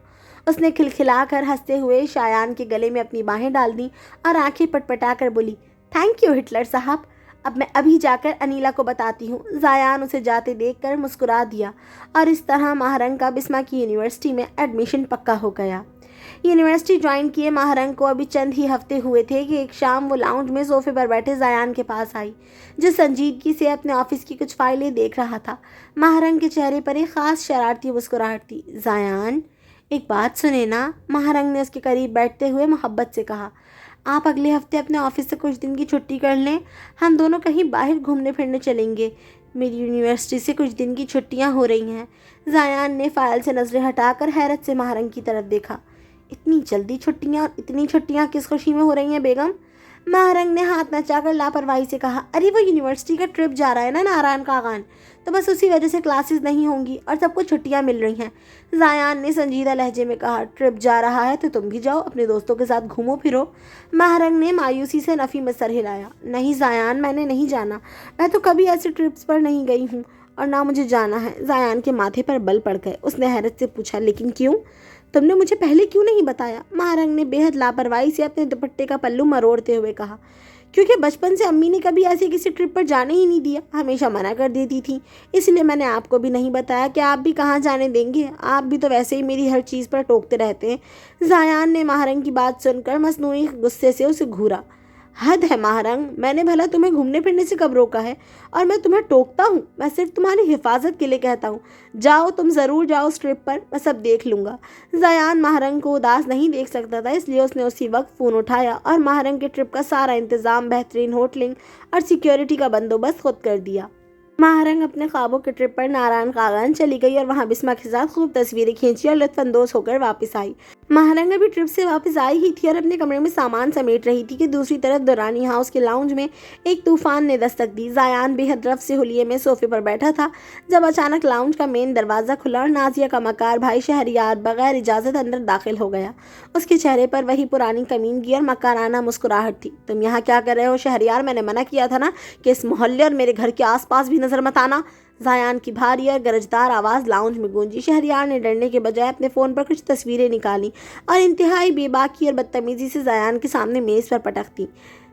उसने खिलखिलाकर हंसते हुए शायान के गले में अपनी बाहें डाल दी और आंखें पटपटा कर बोली, थैंक यू हिटलर साहब, अब मैं अभी जाकर अनीला को बताती हूँ। ज़ायान उसे जाते देखकर मुस्कुरा दिया और इस तरह महारंग का बिस्मा की यूनिवर्सिटी में एडमिशन पक्का हो गया। यूनिवर्सिटी ज्वाइन किए महारंग को अभी चंद ही हफ्ते हुए थे कि एक शाम वो लाउंज में सोफे पर बैठे ज़ायान के पास आई, जो संजीदगी से अपने ऑफिस की कुछ फाइलें देख रहा था। महारंग के चेहरे पर एक ख़ास शरारती मुस्कुराहट थी। ज़ायान, एक बात सुने ना, महारंग ने उसके करीब बैठते हुए मोहब्बत से कहा। आप अगले हफ्ते अपने ऑफिस से कुछ दिन की छुट्टी कर लें, हम दोनों कहीं बाहर घूमने फिरने चलेंगे। मेरी यूनिवर्सिटी से कुछ दिन की छुट्टियां हो रही हैं। ज़ायान ने फ़ाइल से नज़रें हटाकर हैरत से महारंग की तरफ देखा। इतनी जल्दी छुट्टियाँ और इतनी छुट्टियाँ किस खुशी में हो रही हैं बेगम? महारंग ने हाथ नचाकर लापरवाही से कहा, अरे वो यूनिवर्सिटी का ट्रिप जा रहा है ना नारायण कागान, तो बस उसी वजह से क्लासेस नहीं होंगी और सबको छुट्टियां मिल रही हैं। ज़ायान ने संजीदा लहजे में कहा, ट्रिप जा रहा है तो तुम भी जाओ, अपने दोस्तों के साथ घूमो फिरो। महारंग ने मायूसी से नफ़ी में सर हिलाया। नहीं ज़ायान, मैंने नहीं जाना, मैं तो कभी ऐसे ट्रिप्स पर नहीं गई हूँ और ना मुझे जाना है। ज़ायान के माथे पर बल पड़ गए। उसने हैरत से पूछा, लेकिन क्यों? तुमने मुझे पहले क्यों नहीं बताया? महारंग ने बेहद लापरवाही से अपने दुपट्टे का पल्लू मरोड़ते हुए कहा, क्योंकि बचपन से अम्मी ने कभी ऐसे किसी ट्रिप पर जाने ही नहीं दिया, हमेशा मना कर देती थी, इसलिए मैंने आपको भी नहीं बताया कि आप भी कहाँ जाने देंगे। आप भी तो वैसे ही मेरी हर चीज़ पर टोकते रहते हैं। ज़ायान ने महारंग की बात सुनकर मसनूई गुस्से से उसे घूरा। हद है महारंग, मैंने भला तुम्हें घूमने फिरने से कब रोका है? और मैं तुम्हें टोकता हूँ? मैं सिर्फ तुम्हारी हिफाजत के लिए कहता हूँ। जाओ, तुम ज़रूर जाओ उस ट्रिप पर, मैं सब देख लूँगा। ज़ायान महारंग को उदास नहीं देख सकता था, इसलिए उसने उसी वक्त फ़ोन उठाया और महारंग के ट्रिप का सारा इंतज़ाम, बेहतरीन होटलिंग और सिक्योरिटी का बंदोबस्त खुद कर दिया। महारंग अपने ख्वाबों के ट्रिप पर नारायण कागान चली गई और वहाँ बिस्मा के साथ खूब तस्वीरें खींची और लुत्फ़अंदोज़ होकर वापस आई। महारंग अभी ट्रिप से वापस आई ही थी और अपने कमरे में सामान समेट रही थी कि दूसरी तरफ दुरानी हाउस के लाउंज में एक तूफान ने दस्तक दी। ज़ायान बेहद रफ से हुलिये में सोफे पर बैठा था जब अचानक लाउंज का मेन दरवाज़ा खुला और नाजिया का मकार भाई शहरियार बगैर इजाज़त अंदर दाखिल हो गया। उसके चेहरे पर वही पुरानी कमीनगी और मकाराना मुस्कुराहट थी। तुम यहाँ क्या कर रहे हो शहरियार? मैंने मना किया था ना कि इस मोहल्ले और मेरे घर के आस पास भी नज़र मत आना। ज़ायान की भारी और गरजदार आवाज़ लाउंज में गूंजी। शहरयार ने डरने के बजाय अपने फ़ोन पर कुछ तस्वीरें निकाली और इंतहाई बेबाकी और बदतमीज़ी से ज़ायान के सामने मेज़ पर पटक दी।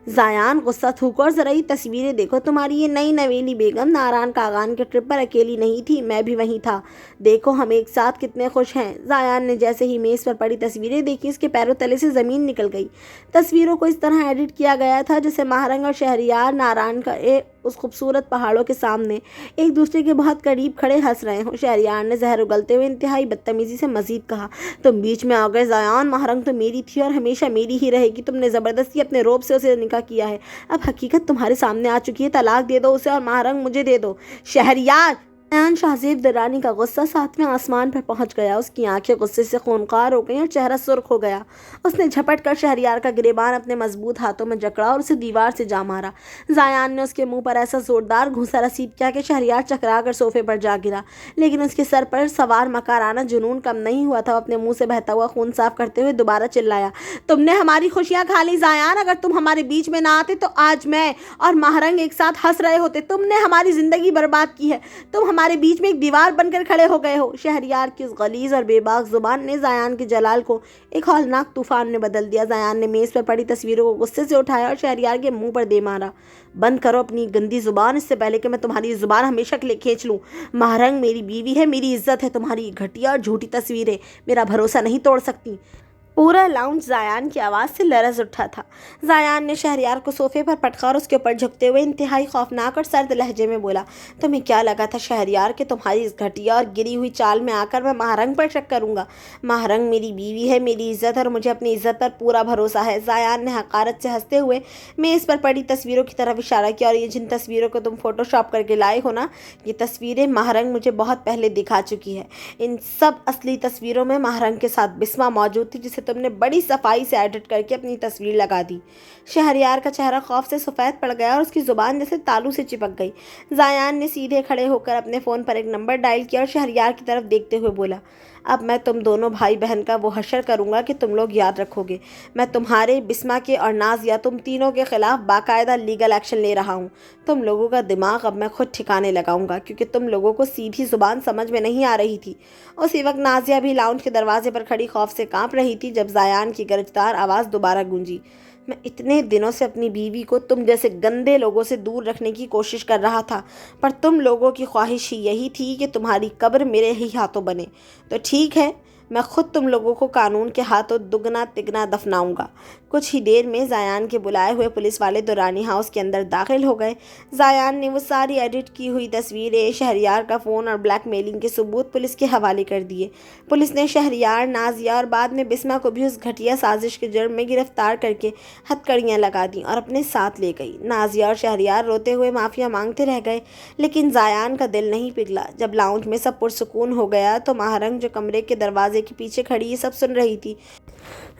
ज़ायान गुस्सा थूका और ज़रा ये तस्वीरें देखो, तुम्हारी ये नई नवेली बेगम नारायण कागान के ट्रिप पर अकेली नहीं थी, मैं भी वहीं था। देखो हम एक साथ कितने खुश हैं। ज़ायान ने जैसे ही मेज़ पर पड़ी तस्वीरें देखी, उसके पैरों तले से ज़मीन निकल गई। तस्वीरों को इस तरह एडिट किया गया था जैसे महारंग और शहरयार नारायण का उस खूबसूरत पहाड़ों के सामने एक दूसरे के बहुत करीब खड़े हंस रहे हों। शहरयार ने जहर उगलते हुए इंतहाई बदतमीज़ी से मज़ीद कहा, तुम बीच में आ गए ज़ायान, महारंग तो मेरी थी और हमेशा मेरी ही रहेगी। तुमने ज़बरदस्ती अपने रोब से उसे निकाह किया है, अब हकीकत तुम्हारे सामने आ चुकी है। तलाक दे दो उसे और महारंग मुझे दे दो। शहरयार! शाहजेब दरानी का गुस्सा सातवें आसमान पर पहुंच गया। उसकी आंखें गुस्से से खूनखार हो गईं और चेहरा सुर्ख हो गया। उसने झपट कर शहरयार का गिरेबान अपने मजबूत हाथों में जकड़ा और उसे दीवार से जा मारा। ज़ायान ने उसके मुंह पर ऐसा जोरदार घूंसा रसीद किया कि शहरयार चकरा कर सोफे पर जा गिरा, लेकिन उसके सर पर सवार मकाराना जुनून कम नहीं हुआ था। वो अपने मुंह से बहता हुआ खून साफ करते हुए दोबारा चिल्लाया, तुमने हमारी खुशियाँ खा ली ज़ायान। अगर तुम हमारे बीच में ना आते तो आज मैं और महारंग एक साथ हंस रहे होते। तुमने हमारी ज़िंदगी बर्बाद की है, तुम हमारे बीच में एक दीवार बनकर खड़े हो गए हो। शहरयार की उस गलीज और बेबाक जुबान ने ज़ायान के जलाल को एक हौलनाक तूफान में बदल दिया। ज़ायान ने मेज़ पर पड़ी तस्वीरों को गुस्से से उठाया और शहरयार के मुंह पर दे मारा। बंद करो अपनी गंदी जुबान, इससे पहले कि मैं तुम्हारी जुबान हमेशा के लिए खींच लूँ। महारंग मेरी बीवी है, मेरी इज्जत है। तुम्हारी घटिया और झूठी तस्वीरें मेरा भरोसा नहीं तोड़ सकती। पूरा लाउंज ज़ायान की आवाज़ से लरज़ उठा था। ज़ायान ने शहरयार को सोफे पर पटका और उसके ऊपर झुकते हुए इंतहाई खौफनाक और सर्द लहजे में बोला, तुम्हें क्या लगा था शहरयार कि तुम्हारी इस घटिया और गिरी हुई चाल में आकर मैं महारंग पर शक करूँगा? महारंग मेरी बीवी है, मेरी इज्जत है और मुझे अपनी इज्जत पर पूरा भरोसा है। ज़ायान ने हकारत से हंसते हुए मेज़ पर पड़ी तस्वीरों की तरफ इशारा किया, और ये जिन तस्वीरों को तुम फोटोशॉप करके लाए हो ना, ये तस्वीरें महारंग मुझे बहुत पहले दिखा चुकी है। इन सब असली तस्वीरों में महारंग के साथ बिस्मा मौजूद थी, जिसे तुमने बड़ी सफाई से एडिट करके अपनी तस्वीर लगा दी। शहरयार का चेहरा खौफ से सफ़ेद पड़ गया और उसकी ज़ुबान जैसे तालू से चिपक गई। ज़ायान ने सीधे खड़े होकर अपने फ़ोन पर एक नंबर डायल किया और शहरयार की तरफ देखते हुए बोला, अब मैं तुम दोनों भाई बहन का वो हशर करूँगा कि तुम लोग याद रखोगे। मैं तुम्हारे, बिस्मा के और नाज़िया, तुम तीनों के ख़िलाफ़ बाकायदा लीगल एक्शन ले रहा हूँ। तुम लोगों का दिमाग अब मैं खुद ठिकाने लगाऊंगा, क्योंकि तुम लोगों को सीधी ज़ुबान समझ में नहीं आ रही थी। उसी वक्त नाज़िया भी लाउंज के दरवाजे पर खड़ी खौफ से काँप रही थी जब ज़ायान की गरजदार आवाज़ दोबारा गूंजी, मैं इतने दिनों से अपनी बीवी को तुम जैसे गंदे लोगों से दूर रखने की कोशिश कर रहा था, पर तुम लोगों की ख्वाहिश ही यही थी कि तुम्हारी कब्र मेरे ही हाथों बने। तो ठीक है, मैं खुद तुम लोगों को कानून के हाथों दुगना तिगना दफनाऊंगा। कुछ ही देर में ज़ायान के बुलाए हुए पुलिस वाले दुरानी हाउस के अंदर दाखिल हो गए। ज़ायान ने वो सारी एडिट की हुई तस्वीरें, शहरयार का फ़ोन और ब्लैकमेलिंग के सबूत पुलिस के हवाले कर दिए। पुलिस ने शहरयार, नाज़िया और बाद में बिस्मा को भी उस घटिया साजिश के जुर्म में गिरफ्तार करके हथकड़ियाँ लगा दी और अपने साथ ले गई। नाज़िया और शहरयार रोते हुए माफ़िया मांगते रह गए, लेकिन ज़ायान का दिल नहीं पिघला। जब लाउंज में सब पुरसुकून हो गया तो महारंग, जो कमरे के दरवाजे के पीछे खड़ी ये सब सुन रही थी,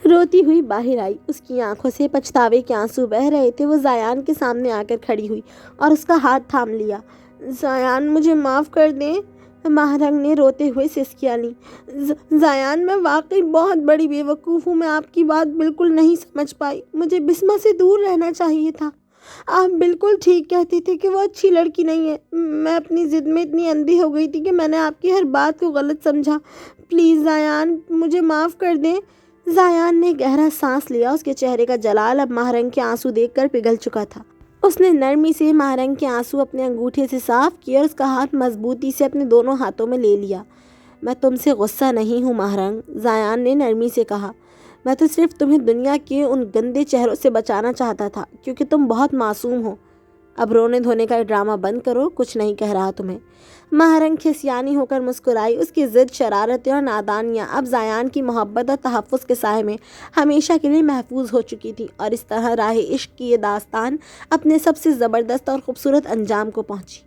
रोती हुई बाहर आई। उसकी आंखों से पछतावे के आंसू बह रहे थे। वो ज़ायान के सामने आकर खड़ी हुई और उसका हाथ थाम लिया। ज़ायान, मुझे माफ़ कर दें, महारंग ने रोते हुए सिसकियाँ ली। ज़ायान, मैं वाकई बहुत बड़ी बेवकूफ़ हूँ। मैं आपकी बात बिल्कुल नहीं समझ पाई। मुझे बिस्मा से दूर रहना चाहिए था। आप बिल्कुल ठीक कहती थी कि वो अच्छी लड़की नहीं है। मैं अपनी ज़िद में इतनी अंधी हो गई थी कि मैंने आपकी हर बात को गलत समझा। प्लीज़ ज़ायान, मुझे माफ़ कर दें। ज़ायान ने गहरा सांस लिया। उसके चेहरे का जलाल अब महारंग के आंसू देखकर पिघल चुका था। उसने नरमी से महारंग के आंसू अपने अंगूठे से साफ किए और उसका हाथ मजबूती से अपने दोनों हाथों में ले लिया। मैं तुमसे गुस्सा नहीं हूँ महारंग, ज़ायान ने नरमी से कहा। मैं तो सिर्फ तुम्हें दुनिया के उन गंदे चेहरों से बचाना चाहता था, क्योंकि तुम बहुत मासूम हो। अब रोने धोने का ड्रामा बंद करो, कुछ नहीं कह रहा तुम्हें। महारंग खिसियानी होकर मुस्कुराई। उसकी ज़िद, शरारतें और नादानियाँ अब ज़ायान की मोहब्बत और तहफ़्फ़ुज़ के साए में हमेशा के लिए महफूज हो चुकी थी, और इस तरह राह इश्क की ये दास्तान अपने सबसे ज़बरदस्त और ख़ूबसूरत अंजाम को पहुँची।